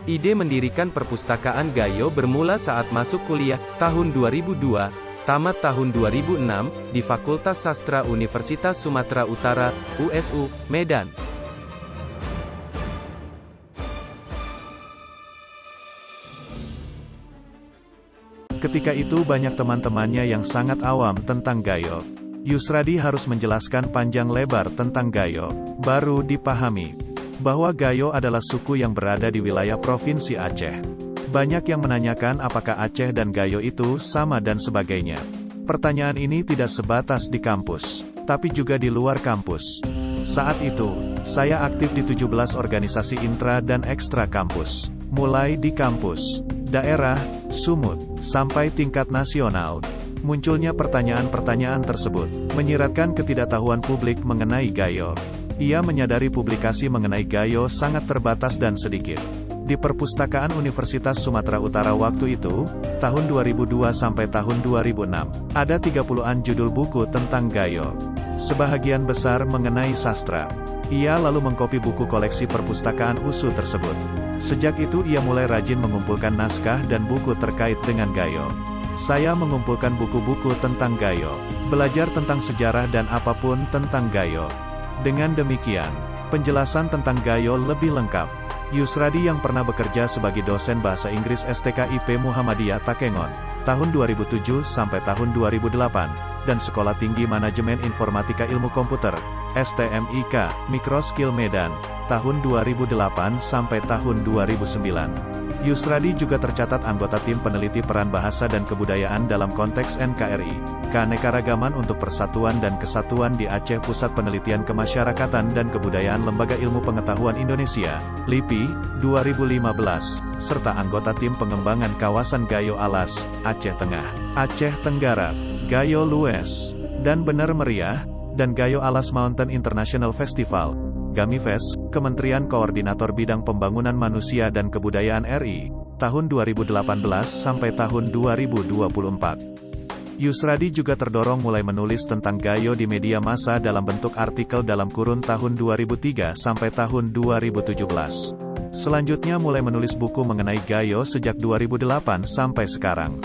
Ide mendirikan perpustakaan Gayo bermula saat masuk kuliah, tahun 2002, tamat tahun 2006, di Fakultas Sastra Universitas Sumatera Utara, USU, Medan. Ketika itu banyak teman-temannya yang sangat awam tentang Gayo. Yusradi harus menjelaskan panjang lebar tentang Gayo, baru dipahami bahwa Gayo adalah suku yang berada di wilayah Provinsi Aceh. Banyak yang menanyakan apakah Aceh dan Gayo itu sama dan sebagainya. Pertanyaan ini tidak sebatas di kampus, tapi juga di luar kampus. Saat itu, saya aktif di 17 organisasi intra dan ekstra kampus, mulai di kampus, daerah, sumut, sampai tingkat nasional. Munculnya pertanyaan-pertanyaan tersebut, menyiratkan ketidaktahuan publik mengenai Gayo. Ia menyadari publikasi mengenai Gayo sangat terbatas dan sedikit. Di Perpustakaan Universitas Sumatera Utara waktu itu, tahun 2002 sampai tahun 2006, ada 30-an judul buku tentang Gayo. Sebahagian besar mengenai sastra. Ia lalu mengkopi buku koleksi perpustakaan USU tersebut. Sejak itu ia mulai rajin mengumpulkan naskah dan buku terkait dengan Gayo. Saya mengumpulkan buku-buku tentang Gayo, belajar tentang sejarah dan apapun tentang Gayo. Dengan demikian, penjelasan tentang Gayo lebih lengkap. Yusradi yang pernah bekerja sebagai dosen bahasa Inggris STKIP Muhammadiyah Takengon, tahun 2007 sampai tahun 2008, dan Sekolah Tinggi Manajemen Informatika Ilmu Komputer, STMIK, Mikroskill Medan, tahun 2008 sampai tahun 2009. Yusradi juga tercatat anggota tim peneliti peran bahasa dan kebudayaan dalam konteks NKRI, Keanekaragaman untuk Persatuan dan Kesatuan di Aceh Pusat Penelitian Kemasyarakatan dan Kebudayaan Lembaga Ilmu Pengetahuan Indonesia, LIPI, 2015, serta anggota tim pengembangan kawasan Gayo Alas, Aceh Tengah, Aceh Tenggara, Gayo Lues, dan Bener Meriah, dan Gayo Alas Mountain International Festival, GAMIFES, Kementerian Koordinator Bidang Pembangunan Manusia dan Kebudayaan RI, tahun 2018 sampai tahun 2024. Yusradi juga terdorong mulai menulis tentang Gayo di media massa dalam bentuk artikel dalam kurun tahun 2003 sampai tahun 2017. Selanjutnya mulai menulis buku mengenai Gayo sejak 2008 sampai sekarang.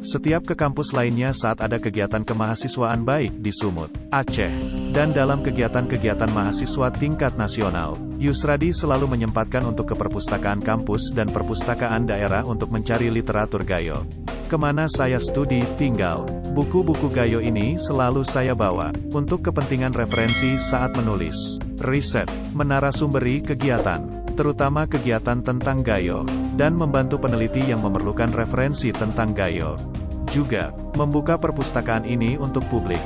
Setiap ke kampus lainnya saat ada kegiatan kemahasiswaan baik di Sumut, Aceh, dan dalam kegiatan-kegiatan mahasiswa tingkat nasional, Yusradi selalu menyempatkan untuk ke perpustakaan kampus dan perpustakaan daerah untuk mencari literatur Gayo. Kemana saya studi tinggal, buku-buku Gayo ini selalu saya bawa, untuk kepentingan referensi saat menulis, riset, menarasumberi kegiatan, terutama kegiatan tentang Gayo, dan membantu peneliti yang memerlukan referensi tentang Gayo. Juga, membuka perpustakaan ini untuk publik,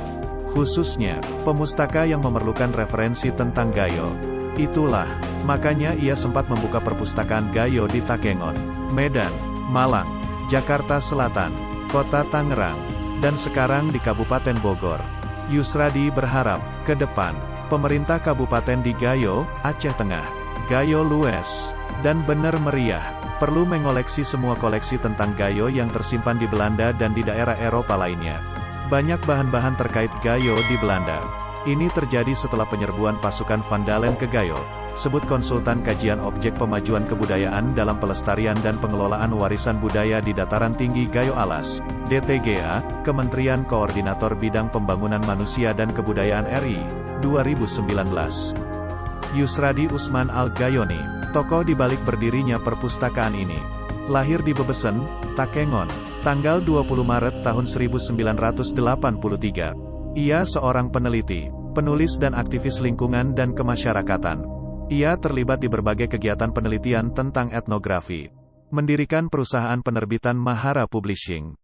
khususnya, pemustaka yang memerlukan referensi tentang Gayo. Itulah, makanya ia sempat membuka perpustakaan Gayo di Takengon, Medan, Malang, Jakarta Selatan, Kota Tangerang, dan sekarang di Kabupaten Bogor. Yusradi berharap, ke depan, pemerintah kabupaten di Gayo, Aceh Tengah, Gayo Lues, dan Bener Meriah, perlu mengoleksi semua koleksi tentang Gayo yang tersimpan di Belanda dan di daerah Eropa lainnya. Banyak bahan-bahan terkait Gayo di Belanda. Ini terjadi setelah penyerbuan pasukan Van Dalen ke Gayo, sebut konsultan kajian objek pemajuan kebudayaan dalam pelestarian dan pengelolaan warisan budaya di dataran tinggi Gayo Alas, DTGA, Kementerian Koordinator Bidang Pembangunan Manusia dan Kebudayaan RI, 2019. Yusradi Usman Al-Gayoni, tokoh di balik berdirinya perpustakaan ini. Lahir di Bebesen, Takengon, tanggal 20 Maret tahun 1983. Ia seorang peneliti, penulis dan aktivis lingkungan dan kemasyarakatan. Ia terlibat di berbagai kegiatan penelitian tentang etnografi. Mendirikan perusahaan penerbitan Mahara Publishing.